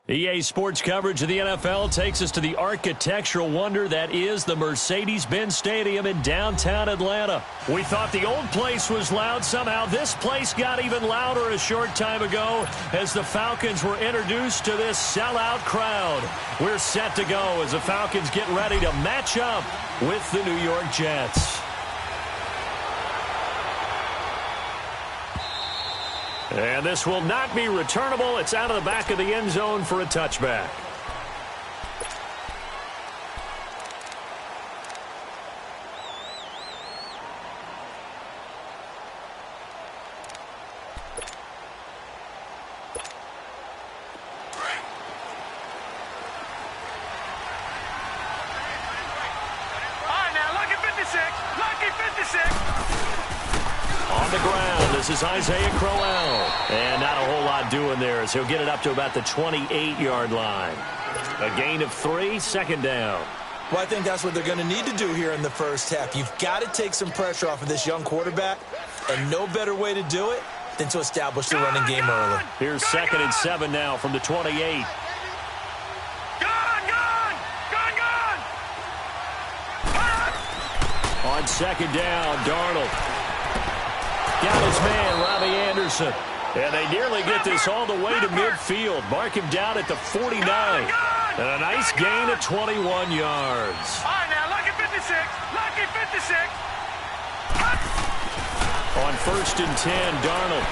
EA Sports coverage of the NFL takes us to the architectural wonder that is the Mercedes-Benz Stadium in downtown Atlanta. We thought the old place was loud. Somehow this place got even louder a short time ago as the Falcons were introduced to this sellout crowd. We're set to go as the Falcons get ready to match up with the New York Jets. And this will not be returnable. It's out of the back of the end zone for a touchback. On the ground, this is Isaiah Crowell. And not a whole lot doing there as he'll get it up to about the 28-yard line. A gain of 3, second down. Well, I think that's what they're going to need to do here in the first half. You've got to take some pressure off of this young quarterback, and no better way to do it than to establish the running game early. Here's 2nd and 7 now from the 28. On 2nd down, Darnold. Got his man, Robbie Anderson. And they nearly get this all the way to midfield. Mark him down at the 49. And a nice gain of 21 yards. All right, now, lucky 56. Lucky 56. On 1st and 10, Darnold.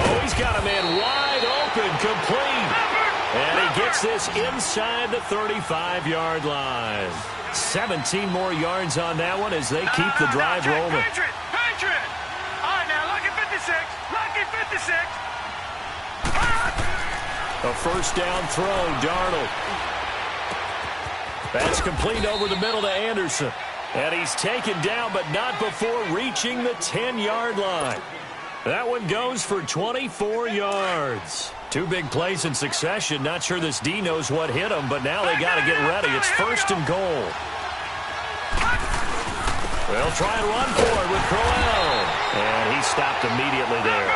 Oh, he's got a man wide open, complete. And he gets this inside the 35-yard line. 17 more yards on that one as they keep the drive rolling. Patriot. All right, now, lucky 56. Lucky 56. A first down throw, Darnold. That's complete over the middle to Anderson. And he's taken down, but not before reaching the 10-yard line. That one goes for 24 yards. 2 big plays in succession. Not sure this D knows what hit him, but now they got to get ready. It's 1st and goal. They'll try and run for it with Crowell. And he stopped immediately there.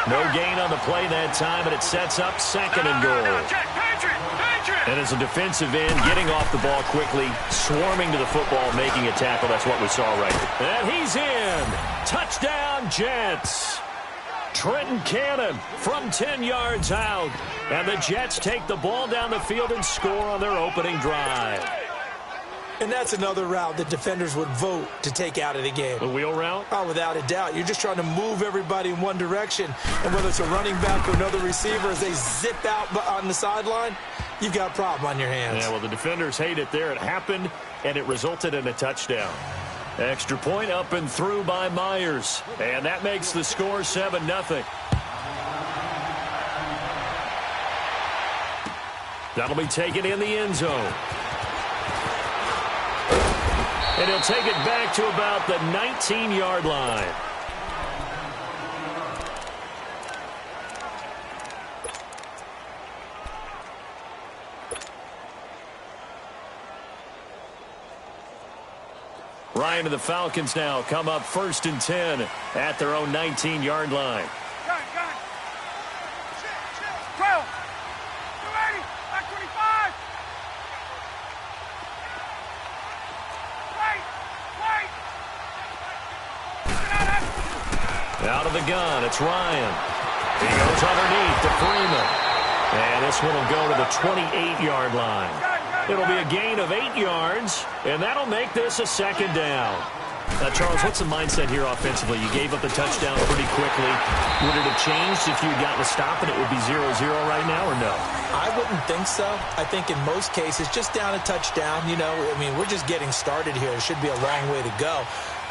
No gain on the play that time, and it sets up 2nd and goal. And as a defensive end, getting off the ball quickly, swarming to the football, making a tackle. That's what we saw right there. And he's in. Touchdown, Jets. Trenton Cannon from 10 yards out. And the Jets take the ball down the field and score on their opening drive. And that's another route that defenders would vote to take out of the game. The wheel route? Oh, without a doubt. You're just trying to move everybody in one direction. And whether it's a running back or another receiver, as they zip out on the sideline, you've got a problem on your hands. Yeah, well, the defenders hate it there. It happened, and it resulted in a touchdown. Extra point up and through by Myers. And that makes the score 7-0. That'll be taken in the end zone. And he'll take it back to about the 19-yard line. Ryan and the Falcons now come up 1st and 10 at their own 19-yard line. Got it. Crow. You ready? Back 25. Wait. Out of the gun, it's Ryan. He goes underneath to Freeman. And this one will go to the 28-yard line. It'll be a gain of 8 yards, and that'll make this a 2nd down. Now, Charles, what's the mindset here offensively? You gave up the touchdown pretty quickly. Would it have changed if you had gotten a stop and it would be 0-0 right now, or no? I wouldn't think so. I think in most cases, just down a touchdown, I mean, we're just getting started here. It should be a long way to go.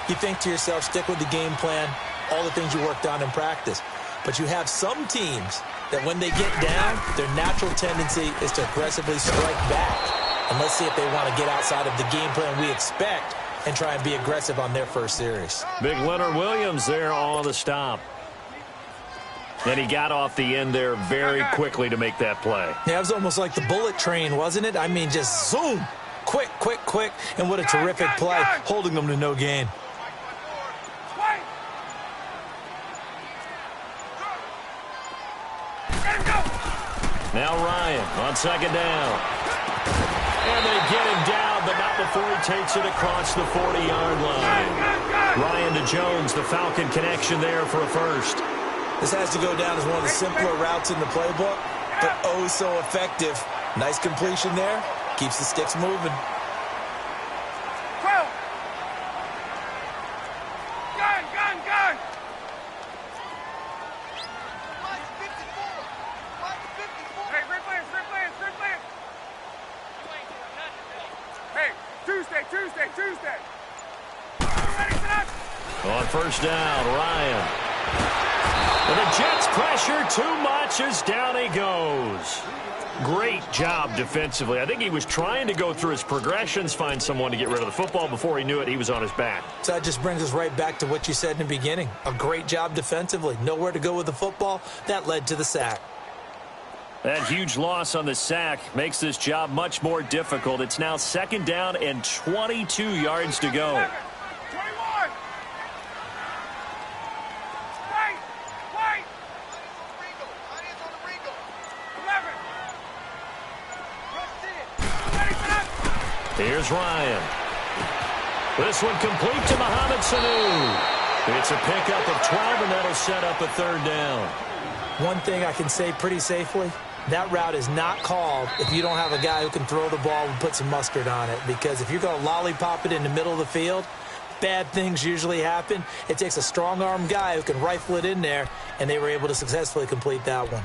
You think to yourself, stick with the game plan, all the things you worked on in practice. But you have some teams that when they get down, their natural tendency is to aggressively strike back. And let's see if they want to get outside of the game plan we expect and try and be aggressive on their first series. Big Leonard Williams there on the stop. And he got off the end there very quickly to make that play. Yeah, it was almost like the bullet train, wasn't it? I mean, just zoom. Quick. And what a terrific play, holding them to no gain. Let him go! Now Ryan on second down. And they get him down, but not before he takes it across the 40-yard line. Ryan to Jones, the Falcon connection there for a first. This has to go down as one of the simpler routes in the playbook, but oh so effective. Nice completion there. Keeps the sticks moving. Gun! Hey, red players. Hey, Tuesday. Ready for that? On first down, Ryan. And the Jets pressure too much as down he goes. Great job defensively. I think he was trying to go through his progressions, find someone to get rid of the football. Before he knew it, he was on his back. So that just brings us right back to what you said in the beginning. A great job defensively. Nowhere to go with the football. That led to the sack. That huge loss on the sack makes this job much more difficult. It's now second down and 22 yards to go. 21. Wait. 11. Ready for that? Here's Ryan. This one complete to Mohamed Sanu. It's a pickup of 12, and that'll set up a third down. One thing I can say pretty safely, that route is not called if you don't have a guy who can throw the ball and put some mustard on it. Because if you're going to lollipop it in the middle of the field, bad things usually happen. It takes a strong-arm guy who can rifle it in there, and they were able to successfully complete that one.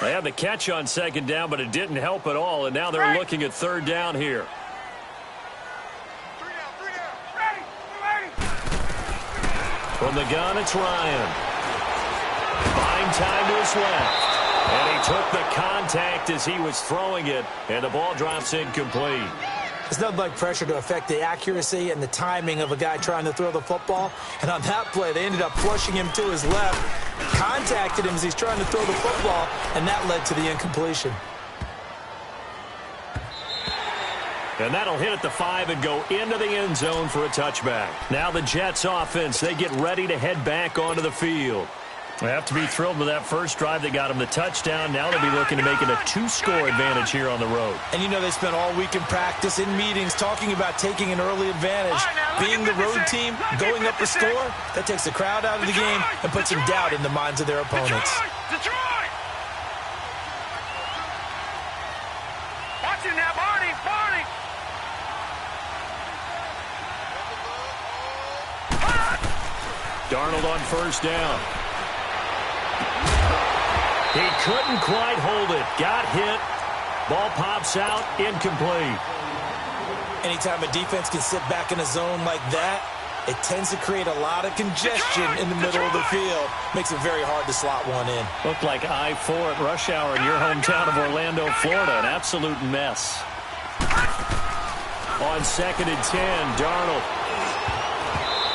They had the catch on second down, but it didn't help at all, and now they're looking at third down here. From the gun, it's Ryan. Buying time to his left. And he took the contact as he was throwing it, and the ball drops incomplete. There's nothing like pressure to affect the accuracy and the timing of a guy trying to throw the football. And on that play, they ended up flushing him to his left, contacted him as he's trying to throw the football, and that led to the incompletion. And that'll hit at the 5 and go into the end zone for a touchback. Now the Jets offense, they get ready to head back onto the field. They have to be thrilled with that first drive. They got them the touchdown. Now they'll be looking to make it a 2-score advantage here on the road. And you know they spent all week in practice, in meetings, talking about taking an early advantage. Being the road team, going up a score, that takes the crowd out of the game and puts some doubt in the minds of their opponents. Detroit! Watch it now, Barney! Darnold on first down. He couldn't quite hold it. Got hit. Ball pops out. Incomplete. Anytime a defense can sit back in a zone like that, it tends to create a lot of congestion in the middle of the field. Makes it very hard to slot one in. Looked like I-4 at rush hour in your hometown of Orlando, Florida. An absolute mess. On second and 10, Darnold.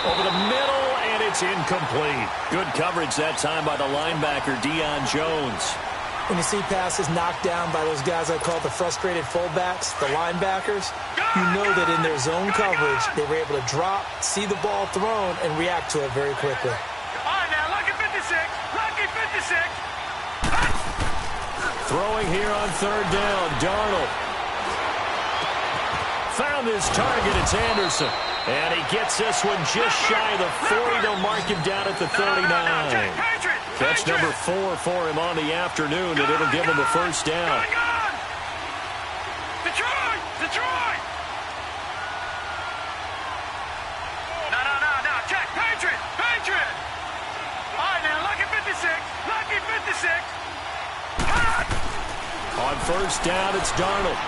Over the middle. It's incomplete. Good coverage that time by the linebacker, Deion Jones. When you see passes knocked down by those guys I call the frustrated fullbacks, the linebackers, you know that in their zone coverage, they were able to drop, see the ball thrown, and react to it very quickly. All right, now, lucky 56. Throwing here on third down, Darnold. Found his target, it's Anderson. And he gets this one just shy of the 40. They'll mark him down at the 39. Catch number 4 for him on the afternoon, and it'll give him the first down. Detroit! No, check, Patriot! All right, now, lucky 56. On first down, it's Darnold.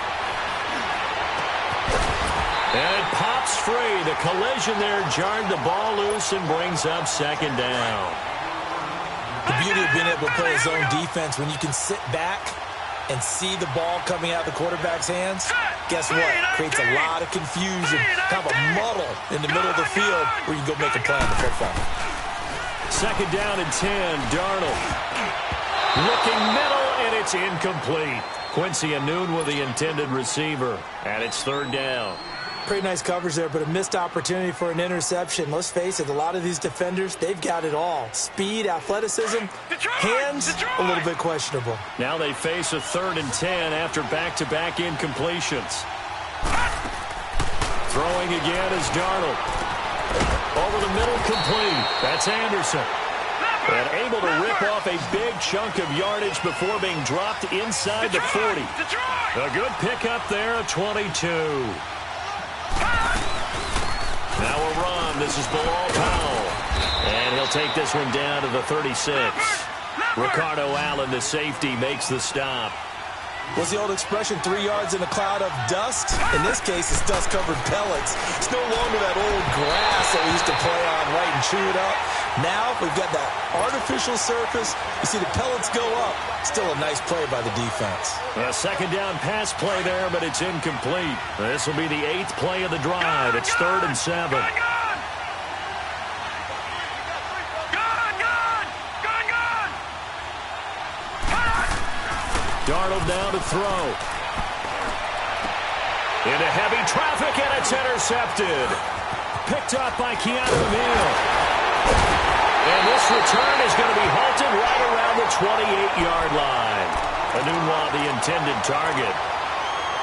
And it pops free. The collision there jarred the ball loose and brings up second down. The beauty of being able to play a zone defense when you can sit back and see the ball coming out of the quarterback's hands, guess what? Creates a lot of confusion, kind of a muddle in the middle of the field where you can go make a play on the football. Second down and 10, Darnold. Looking middle, and it's incomplete. Quincy Anoon with the intended receiver, and it's third down. Pretty nice coverage there, but a missed opportunity for an interception. Let's face it, a lot of these defenders, they've got it all. Speed, athleticism, hands, a little bit questionable. Now they face a 3rd and 10 after back-to-back incompletions. Throwing again is Darnold. Over the middle, complete. That's Anderson. And able to rip off a big chunk of yardage before being dropped inside the 40. A good pickup there of 22. Now a run. This is Bilal Powell. And he'll take this one down to the 36. Ricardo Allen, the safety, makes the stop. What's the old expression, 3 yards in a cloud of dust? In this case, it's dust-covered pellets. It's no longer that old grass that we used to play on, right, and chew it up. Now we've got that artificial surface. You see the pellets go up. Still a nice play by the defense. A 2nd down pass play there, but it's incomplete. This will be the 8th play of the drive. It's 3rd and 7. Darnold down to throw. Into heavy traffic, and it's intercepted. Picked up by Keanu Neal. And this return is going to be halted right around the 28-yard line. Enunwa, the intended target.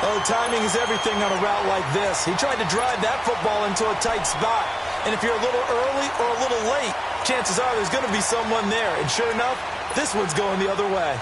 Oh, timing is everything on a route like this. He tried to drive that football into a tight spot. And if you're a little early or a little late, chances are there's going to be someone there. And sure enough, this one's going the other way.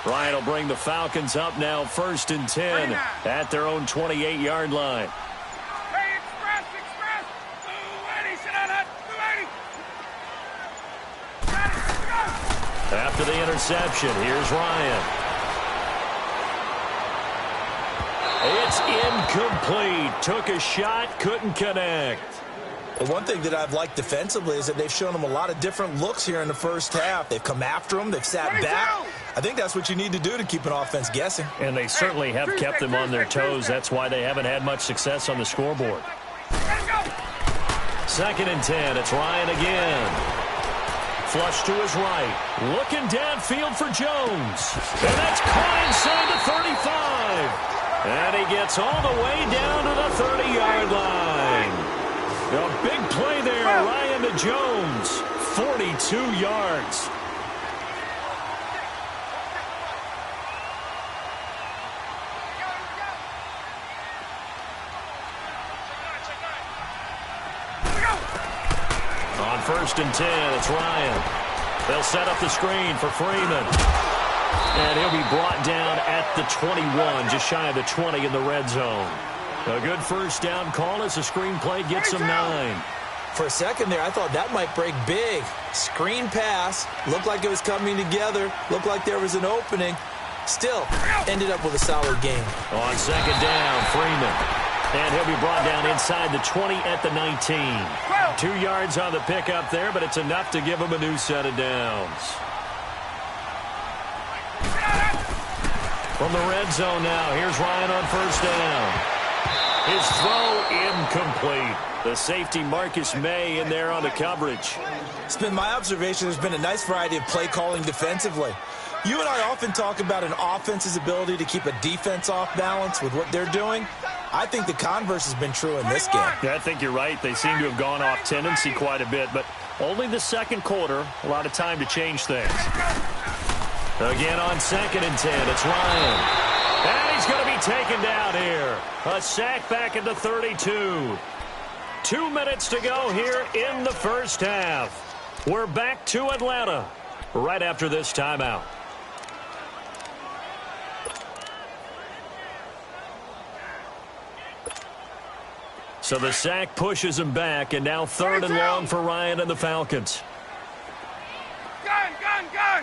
Ryan will bring the Falcons up now 1st and 10 at their own 28-yard line. Hey, express! 280, sit on that, 280. After the interception, here's Ryan. It's incomplete. Took a shot, couldn't connect. The one thing that I've liked defensively is that they've shown them a lot of different looks here in the first half. They've come after them. They've sat back. I think that's what you need to do to keep an offense guessing. And they certainly have kept them on their toes. That's why they haven't had much success on the scoreboard. 2nd and 10. It's Ryan again. Flush to his right. Looking downfield for Jones. And that's caught inside the 35. And he gets all the way down to the 30-yard line. A big play there, Ryan to Jones. 42 yards. On 1st and 10, it's Ryan. They'll set up the screen for Freeman. And he'll be brought down at the 21, just shy of the 20 in the red zone. A good 1st down call as the screen play gets him 9. For a second there, I thought that might break big. Screen pass. Looked like it was coming together. Looked like there was an opening. Still, ended up with a solid game. On 2nd down, Freeman. And he'll be brought down inside the 20 at the 19. 2 yards on the pickup there, but it's enough to give him a new set of downs. From the red zone now, here's Ryan on 1st down. His throw incomplete. The safety Marcus May in there on the coverage. It's been my observation there's been a nice variety of play calling defensively. You and I often talk about an offense's ability to keep a defense off balance with what they're doing. I think the converse has been true in this game. Yeah, I think you're right. They seem to have gone off tendency quite a bit, but only the 2nd quarter, a lot of time to change things. Again on 2nd and 10, it's Ryan. And he's going to be taken down here. A sack back at the 32. 2 minutes to go here in the 1st half. We're back to Atlanta right after this timeout. So the sack pushes him back, and now 3rd and long for Ryan and the Falcons. Gun!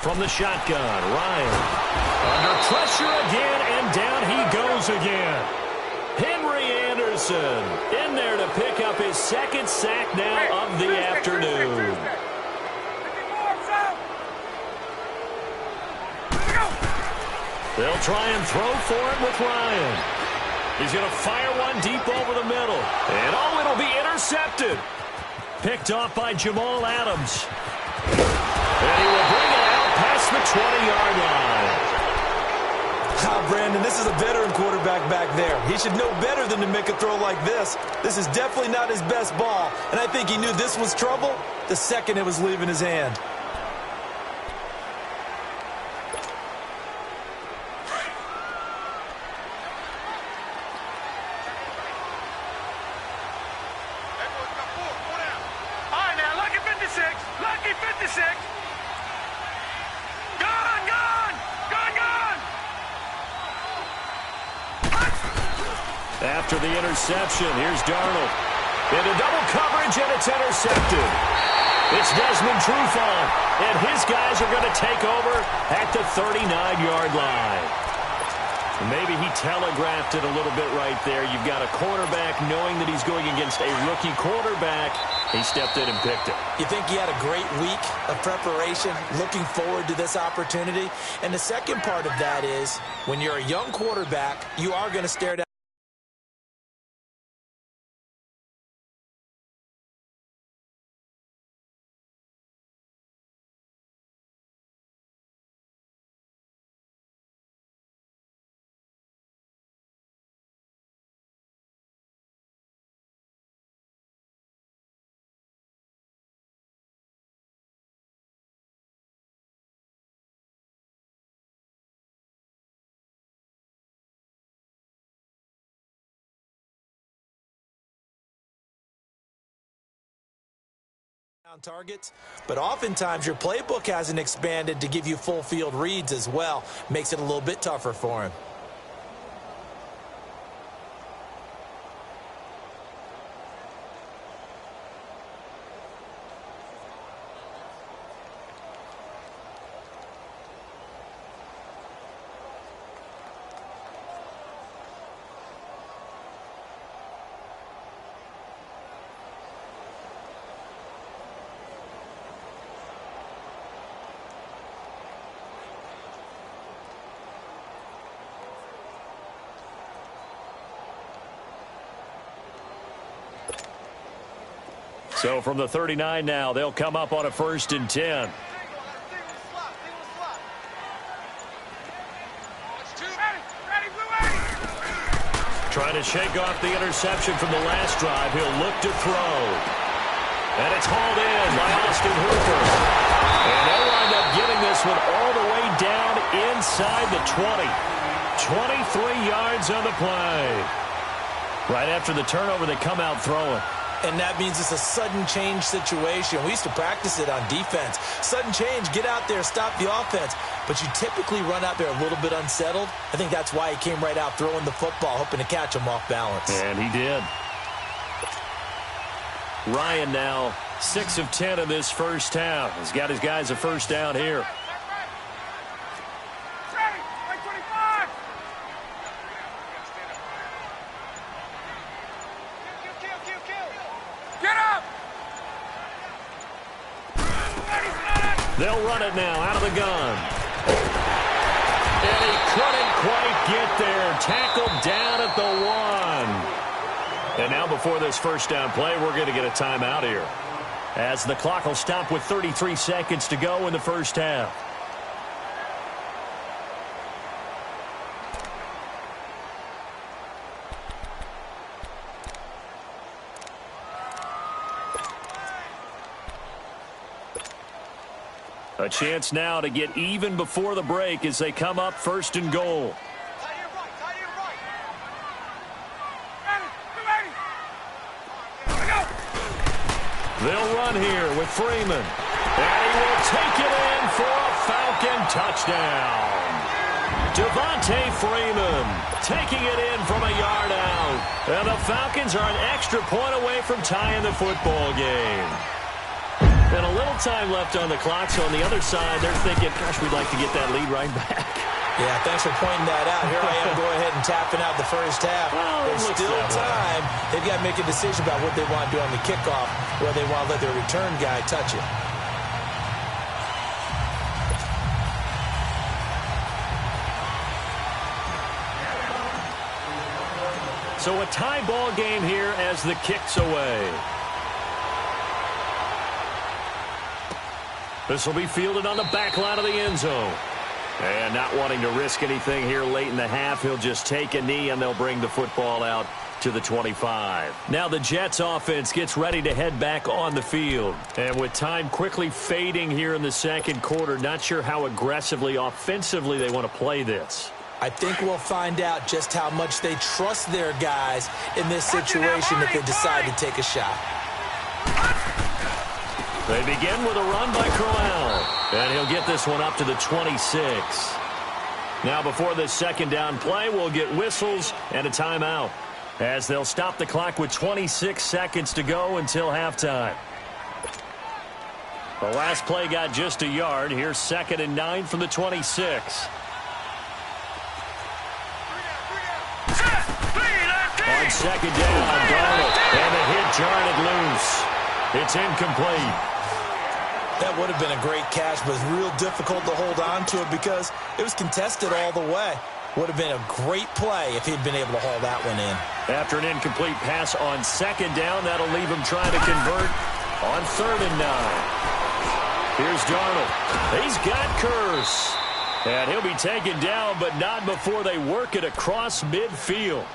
From the shotgun, Ryan under pressure again, and down he goes again. Henry Anderson in there to pick up his 2nd sack now of the afternoon. They'll try and throw for it with Ryan. He's going to fire one deep over the middle. And, oh, it'll be intercepted. Picked off by Jamal Adams. And he will bring it out past the 20-yard line. Brandon, this is a veteran quarterback back there. He should know better than to make a throw like this. This is definitely not his best ball, and I think he knew this was trouble the second it was leaving his hand. All right, now, lucky 56. Lucky 56. After the interception, here's Darnold. Into double coverage, and it's intercepted. It's Desmond Trufant, and his guys are going to take over at the 39-yard line. Maybe he telegraphed it a little bit right there. You've got a quarterback knowing that he's going against a rookie quarterback. He stepped in and picked it. You think he had a great week of preparation, looking forward to this opportunity? And the second part of that is, when you're a young quarterback, you are going to stare down. Targets, but oftentimes your playbook hasn't expanded to give you full field reads as well. Makes it a little bit tougher for him. So from the 39 now, they'll come up on a 1st and 10. Trying to shake off the interception from the last drive. He'll look to throw. And it's hauled in by Austin Hooper. And they'll wind up getting this one all the way down inside the 20. 23 yards on the play. Right after the turnover, they come out throwing. And that means it's a sudden change situation. We used to practice it on defense. Sudden change, get out there, stop the offense. But you typically run out there a little bit unsettled. I think that's why he came right out throwing the football, hoping to catch him off balance. And he did. Ryan now 6 of 10 in this first half. He's got his guys a first down here. They'll run it now out of the gun. And he couldn't quite get there. Tackled down at the 1. And now before this first down play, we're going to get a timeout here, as the clock will stop with 33 seconds to go in the first half. A chance now to get even before the break as they come up 1st and goal. They'll run here with Freeman. And he will take it in for a Falcon touchdown. Devontae Freeman taking it in from a yard out. And the Falcons are an extra point away from tying the football game. And a little time left on the clock, so on the other side, they're thinking, gosh, we'd like to get that lead right back. Yeah, thanks for pointing that out. Here I am going ahead and tapping out the first half. Well, there's still time. They've got to make a decision about what they want to do on the kickoff, where they want to let their return guy touch it. So a tie ball game here as the kick's away. This will be fielded on the back line of the end zone. And not wanting to risk anything here late in the half, he'll just take a knee and they'll bring the football out to the 25. Now the Jets offense gets ready to head back on the field. And with time quickly fading here in the second quarter, not sure how aggressively, offensively they want to play this. I think we'll find out just how much they trust their guys in this situation if they decide to take a shot. They begin with a run by Crowell. And he'll get this one up to the 26. Now before this second down play, we'll get whistles and a timeout, as they'll stop the clock with 26 seconds to go until halftime. The last play got just a yard. Here's 2nd and 9 from the 26. On second down, Darnold, and the hit jarred it loose. It's incomplete. That would have been a great catch, but it's real difficult to hold on to it because it was contested all the way. Would have been a great play if he'd been able to haul that one in. After an incomplete pass on second down, that'll leave him trying to convert on 3rd and 9. Here's Darnold. He's got Curse. And he'll be taken down, but not before they work it across midfield.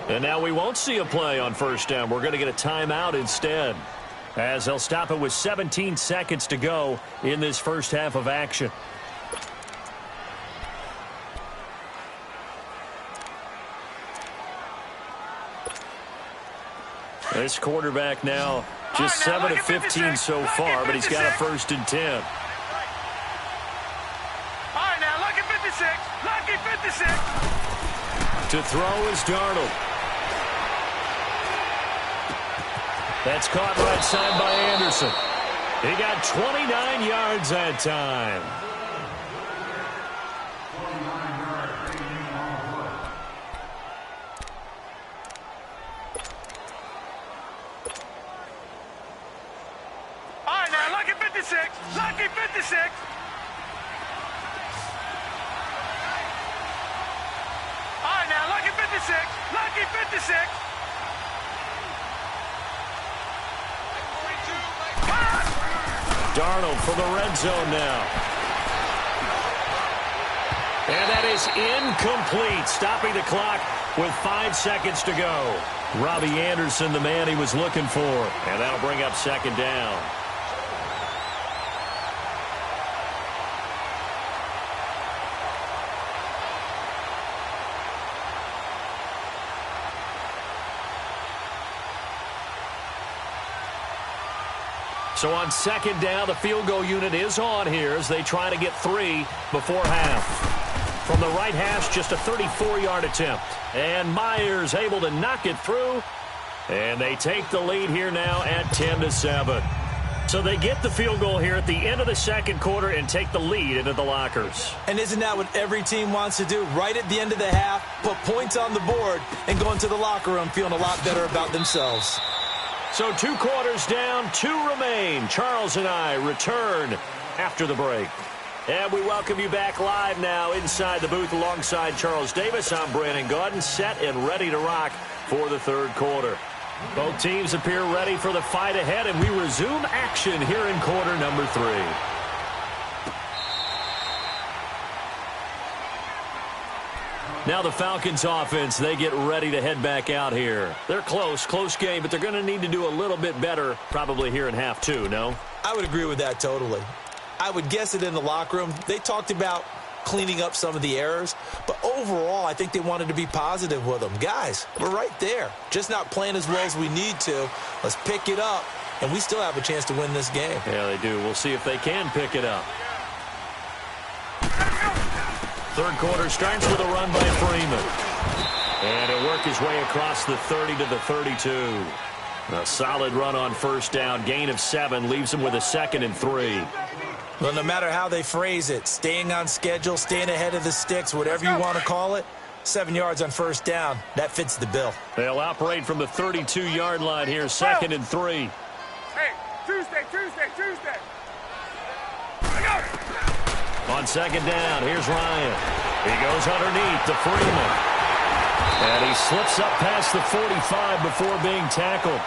And now we won't see a play on 1st down. We're going to get a timeout instead, as they'll stop it with 17 seconds to go in this first half of action. This quarterback now just 7 of 15 so far, but he's got a 1st and 10. All right, now, lucky 56. Lucky 56. To throw is Darnold. That's caught right side by Anderson. He got 29 yards that time. All right, now, lucky 56. Lucky 56. All right, now, lucky 56. Lucky 56. Darnold for the red zone now. And that is incomplete, stopping the clock with 5 seconds to go. Robbie Anderson, the man he was looking for. And that'll bring up 2nd down. So on 2nd down, the field goal unit is on here as they try to get 3 before half. From the right hash, just a 34-yard attempt. And Myers able to knock it through. And they take the lead here now at 10-7. So they get the field goal here at the end of the second quarter and take the lead into the lockers. And isn't that what every team wants to do? Right at the end of the half, put points on the board and go into the locker room feeling a lot better about themselves. So 2 quarters down, 2 remain. Charles and I return after the break. And we welcome you back live now inside the booth alongside Charles Davis. I'm Brandon Gaudin, set and ready to rock for the 3rd quarter. Both teams appear ready for the fight ahead, and we resume action here in quarter number 3. Now the Falcons offense, they get ready to head back out here. They're close game, but they're going to need to do a little bit better probably here in half 2, no? I would agree with that totally. I would guess it in the locker room. They talked about cleaning up some of the errors, but overall I think they wanted to be positive with them. Guys, we're right there. Just not playing as well as we need to. Let's pick it up, and we still have a chance to win this game. Yeah, they do. We'll see if they can pick it up. 3rd quarter starts with a run by Freeman. And he'll work his way across the 30 to the 32. A solid run on 1st down. Gain of 7 leaves him with a 2nd and 3. Well, no matter how they phrase it, staying on schedule, staying ahead of the sticks, whatever you want to call it, 7 yards on 1st down, that fits the bill. They'll operate from the 32-yard line here, 2nd and 3. Hey, Tuesday. On 2nd down, here's Ryan. He goes underneath to Freeman. And he slips up past the 45 before being tackled.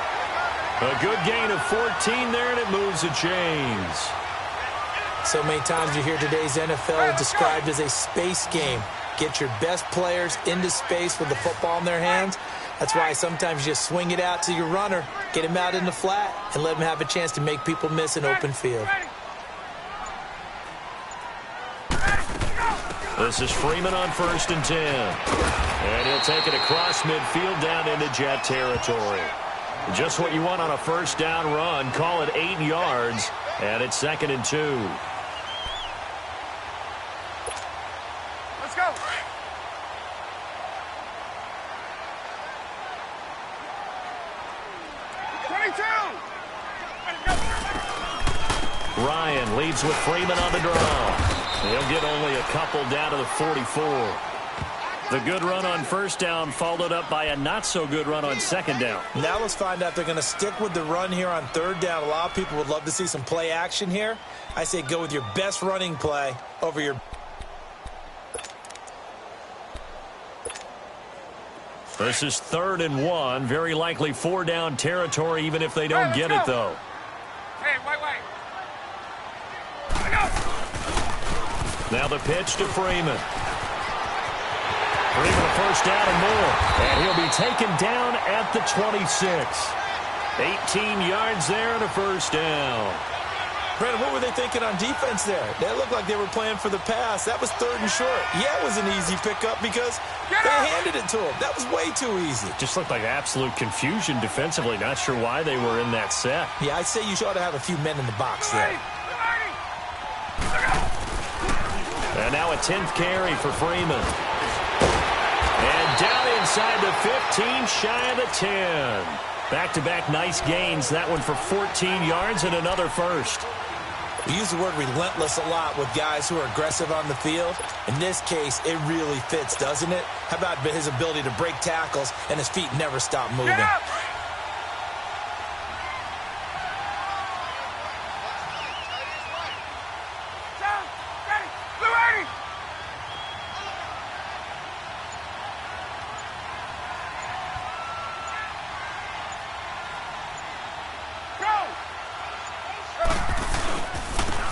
A good gain of 14 there, and it moves the chains. So many times you hear today's NFL described as a space game. Get your best players into space with the football in their hands. That's why sometimes you just swing it out to your runner, get him out in the flat, and let him have a chance to make people miss an open field. This is Freeman on 1st and 10. And he'll take it across midfield down into Jet territory. Just what you want on a first down run. Call it 8 yards, and it's 2nd and 2. Let's go. Ryan leads with Freeman on the draw. He'll get only a couple down to the 44. The good run on first down followed up by a not-so-good run on second down. Now let's find out if they're going to stick with the run here on third down. A lot of people would love to see some play action here. I say go with your best running play over your... This is 3rd and 1. Very likely 4-down territory, even if they don't get it, though. Hey, wait. Now the pitch to Freeman. Freeman a first down and more. And he'll be taken down at the 26. 18 yards there and a first down. Brandon, what were they thinking on defense there? That looked like they were playing for the pass. That was 3rd and short. Yeah, it was an easy pickup because they handed it to him. That was way too easy. Just looked like absolute confusion defensively. Not sure why they were in that set. Yeah, I'd say you ought to have a few men in the box there. And now a 10th carry for Freeman. And down inside the 15, shy of the 10. Back-to-back nice gains. That one for 14 yards and another first. We use the word relentless a lot with guys who are aggressive on the field. In this case, it really fits, doesn't it? How about his ability to break tackles and his feet never stop moving?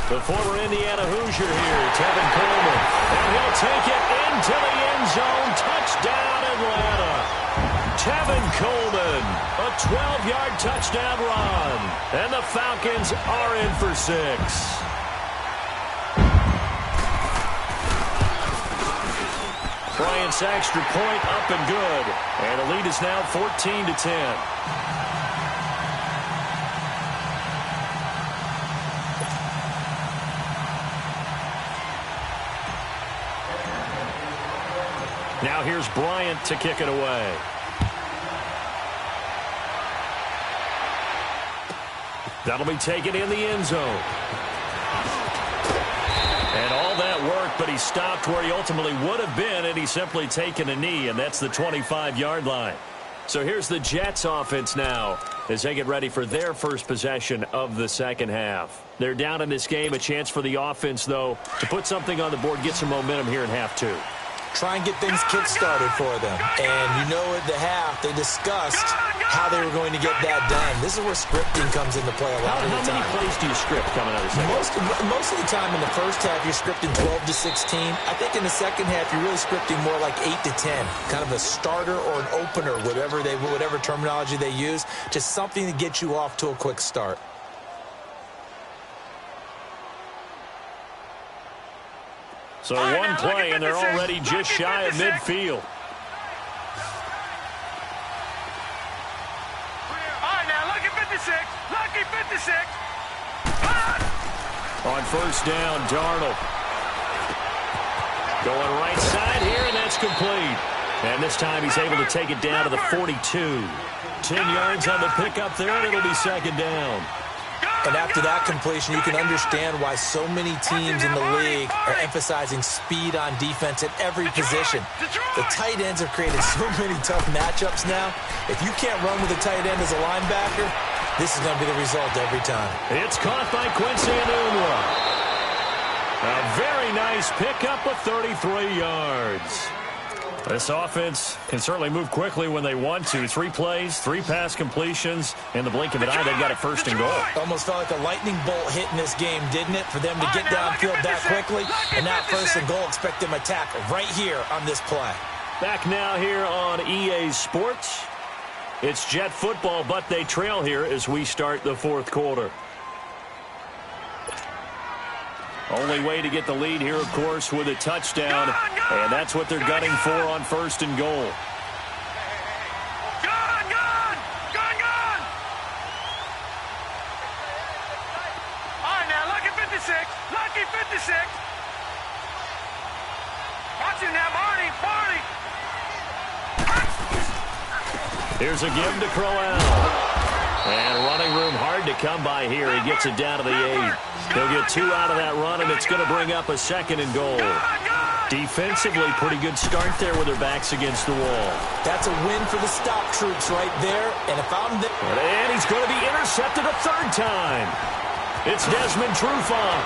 The former Indiana Hoosier here, Tevin Coleman. And he'll take it into the end zone. Touchdown, Atlanta. Tevin Coleman, a 12-yard touchdown run. And the Falcons are in for 6. Bryant's extra point up and good. And the lead is now 14-10. Now here's Bryant to kick it away. That'll be taken in the end zone. And all that work, but he stopped where he ultimately would have been, and he's simply taken a knee, and that's the 25-yard line. So here's the Jets offense now as they get ready for their first possession of the second half. They're down in this game. A chance for the offense, though, to put something on the board, get some momentum here in half 2. Try and get things kick-started for them. And you know at the half, they discussed how they were going to get that done. This is where scripting comes into play a lot of the time. How many plays do you script coming out of the second? Most of the time in the first half, you're scripting 12 to 16. I think in the second half, you're really scripting more like 8 to 10. Kind of a starter or an opener, whatever terminology they use. Just something to get you off to a quick start. So one play, and they're already just shy of midfield. All right, now, lucky 56. Lucky 56. On first down, Darnold. Going right side here, and that's complete. And this time he's able to take it down to the 42. 10 yards on the pickup there, and it'll be second down. And after that completion, you can understand why so many teams in the league are emphasizing speed on defense at every position. The tight ends have created so many tough matchups now. If you can't run with a tight end as a linebacker, this is going to be the result every time. It's caught by Quincy Enunwa. A very nice pickup of 33 yards. This offense can certainly move quickly when they want to. 3 plays, 3 pass completions. In the blink of an eye, they've got it first and goal. Almost felt like a lightning bolt hit in this game, didn't it? For them to get downfield that quickly. And now first and goal, expect them to attack right here on this play. Back now here on EA Sports. It's Jet football, but they trail here as we start the 4th quarter. Only way to get the lead here, of course, with a touchdown. And that's what they're gunning for on first and goal. Gun! All right, now, lucky 56. Lucky 56. Watch him now, Barney. Here's a give to Crowell. And running room hard to come by here. He gets it down to the 8. He'll get 2 out of that run, and it's going to bring up a second and goal. Defensively, pretty good start there with their backs against the wall. That's a win for the stop troops right there. And if I'm there... And he's going to be intercepted a 3rd time. It's Desmond Trufant.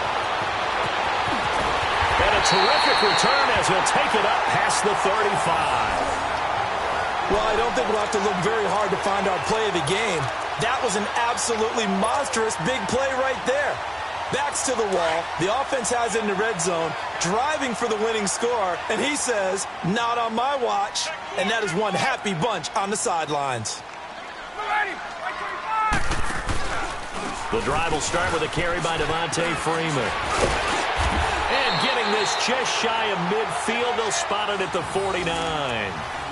And a terrific return as he'll take it up past the 35. Well, I don't think we'll have to look very hard to find our play of the game. That was an absolutely monstrous big play right there. Backs to the wall. The offense has it in the red zone, driving for the winning score. And he says, not on my watch. And that is one happy bunch on the sidelines. The drive will start with a carry by Devontae Freeman. And getting this just shy of midfield, they'll spot it at the 49.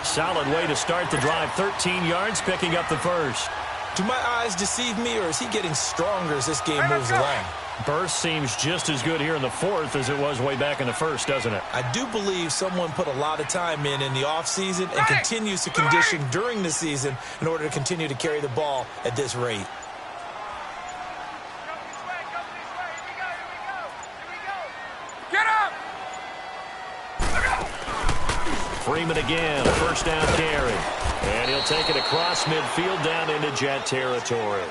Solid way to start the drive. 13 yards, picking up the first. Do my eyes deceive me, or is he getting stronger as this game moves along? Burst seems just as good here in the 4th as it was way back in the 1st, doesn't it? I do believe someone put a lot of time in the offseason and continues to condition during the season in order to continue to carry the ball at this rate. Get up! Freeman again, a first down carry. And he'll take it across midfield down into Jet territory.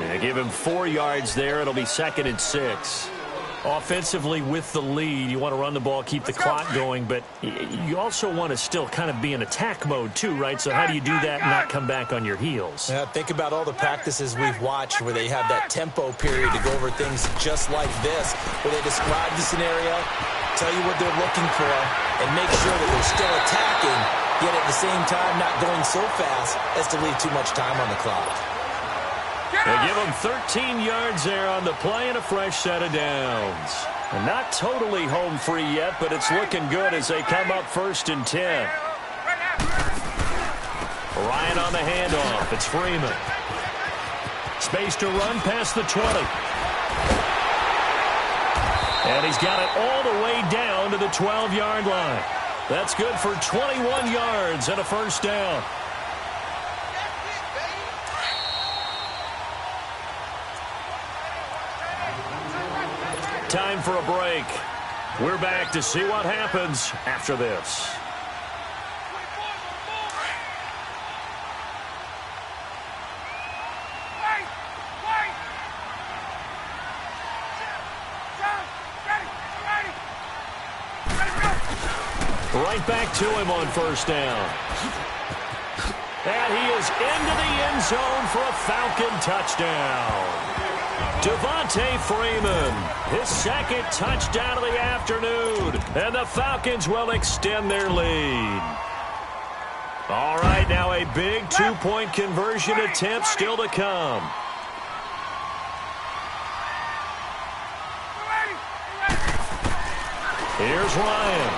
And give him 4 yards there. It'll be 2nd and 6. Offensively with the lead, you want to run the ball, keep the clock going, but you also want to still kind of be in attack mode too, right? So how do you do that and not come back on your heels? Yeah, think about all the practices we've watched where they have that tempo period to go over things just like this, where they describe the scenario, tell you what they're looking for, and make sure that they're still attacking, yet at the same time not going so fast as to leave too much time on the clock. They give him 13 yards there on the play and a fresh set of downs. And not totally home free yet, but it's looking good as they come up 1st and 10. Ryan on the handoff. It's Freeman. Space to run past the 20. And he's got it all the way down to the 12-yard line. That's good for 21 yards and a first down. Time for a break. We're back to see what happens after this. Right back to him on first down. And he is into the end zone for a Falcon touchdown. Devontae Freeman, his 2nd touchdown of the afternoon. And the Falcons will extend their lead. All right, now a big 2-point conversion attempt still to come. Here's Ryan.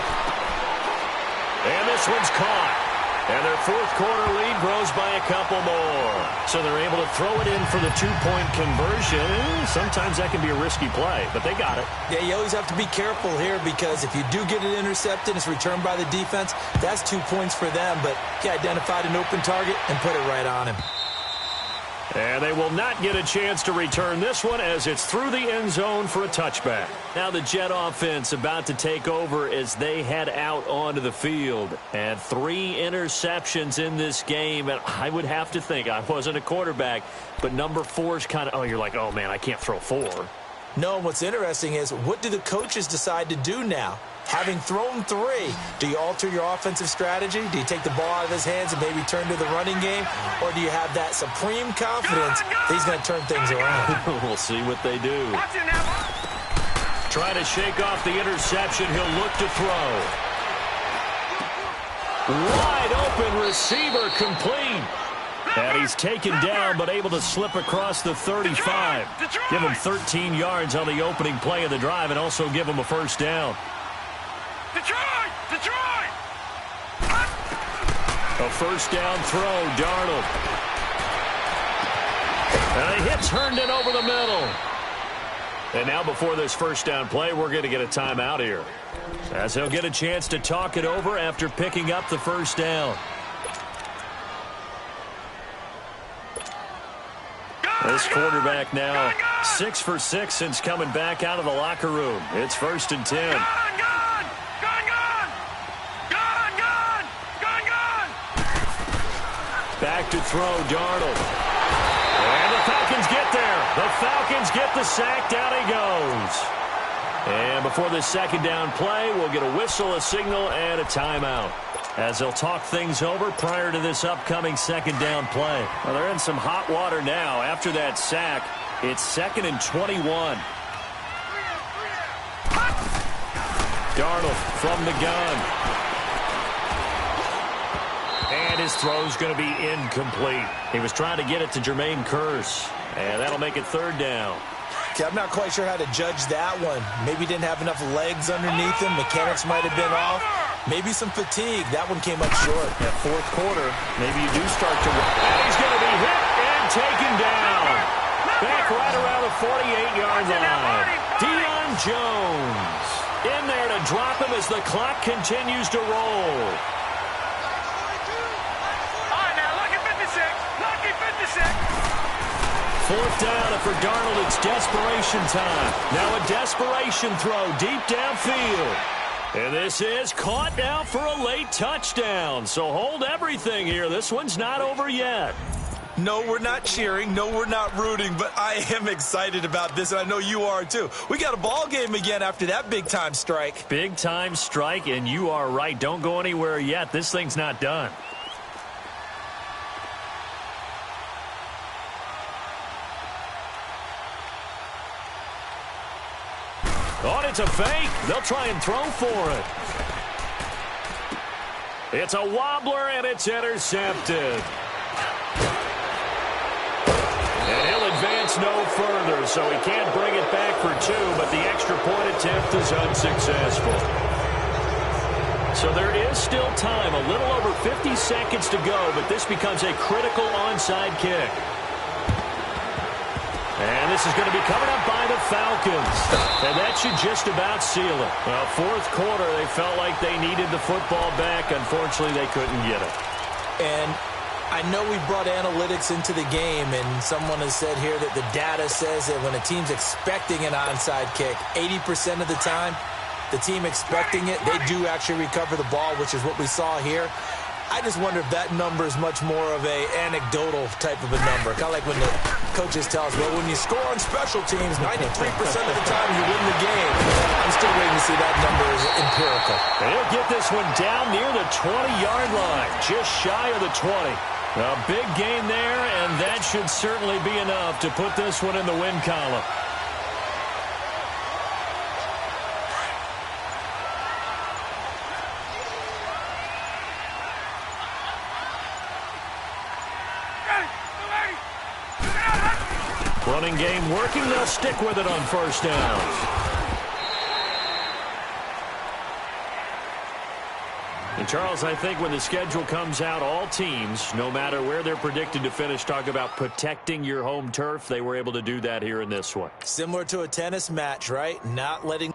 And this one's caught. And their 4th quarter lead grows by a couple more. So they're able to throw it in for the 2-point conversion. Sometimes that can be a risky play, but they got it. Yeah, you always have to be careful here because if you do get it intercepted, it's returned by the defense. That's 2 points for them, but he identified an open target and put it right on him. And they will not get a chance to return this one as it's through the end zone for a touchback. Now the Jet offense about to take over as they head out onto the field. And 3 interceptions in this game. And I would have to think, I wasn't a quarterback, but number 4 is kind of, you're like, oh man, I can't throw 4. No, what's interesting is what do the coaches decide to do now? Having thrown 3, do you alter your offensive strategy? Do you take the ball out of his hands and maybe turn to the running game? Or do you have that supreme confidence that he's going to turn things around? We'll see what they do. Trying to shake off the interception. He'll look to throw. Wide open receiver, complete. And he's taken down but able to slip across the 35. Give him 13 yards on the opening play of the drive and also give him a first down. A first down throw, Darnold. And a hit's Herndon over the middle. And now before this first down play, we're going to get a timeout here, as he'll get a chance to talk it over after picking up the first down. This quarterback now 6 for 6 since coming back out of the locker room. It's 1st and 10. Back to throw, Darnold. And the Falcons get there. The Falcons get the sack. Down he goes. And before this second down play, we'll get a whistle, a signal, and a timeout, as they'll talk things over prior to this upcoming second down play. Well, they're in some hot water now. After that sack, it's 2nd and 21. Darnold from the gun. And his throw's going to be incomplete. He was trying to get it to Jermaine Kearse, and that'll make it 3rd down. Okay, I'm not quite sure how to judge that one. Maybe didn't have enough legs underneath him. Mechanics might have been off. Maybe some fatigue. That one came up short. Yeah, 4th quarter, maybe you do start to... And he's going to be hit and taken down. Back right around the 48-yard line. Deion Jones in there to drop him as the clock continues to roll. Fourth down, and for Darnold, it's desperation time. Now a desperation throw deep downfield. And this is caught now for a late touchdown. So hold everything here. This one's not over yet. No, we're not cheering. No, we're not rooting. But I am excited about this, and I know you are too. We got a ball game again after that big-time strike. Big-time strike, and you are right. Don't go anywhere yet. This thing's not done. Oh, and it's a fake. They'll try and throw for it. It's a wobbler, and it's intercepted. And he'll advance no further, so he can't bring it back for 2, but the extra point attempt is unsuccessful. So there is still time, a little over 50 seconds to go, but this becomes a critical onside kick. And this is going to be covered up by the Falcons. And that should just about seal it. Well, 4th quarter, they felt like they needed the football back. Unfortunately, they couldn't get it. And I know we brought analytics into the game, and someone has said here that the data says that when a team's expecting an onside kick, 80% of the time, the team expecting it, they do actually recover the ball, which is what we saw here. I just wonder if that number is much more of a anecdotal type of a number. Kind of like when the coaches tell us, well, when you score on special teams, 93% of the time you win the game. I'm still waiting to see that number is empirical. And he'll get this one down near the 20-yard line, just shy of the 20. A big gain there, and that should certainly be enough to put this one in the win column. Running game working. They'll stick with it on first downs. And Charles, I think when the schedule comes out, all teams, no matter where they're predicted to finish, talk about protecting your home turf. They were able to do that here in this one. Similar to a tennis match, right? Not letting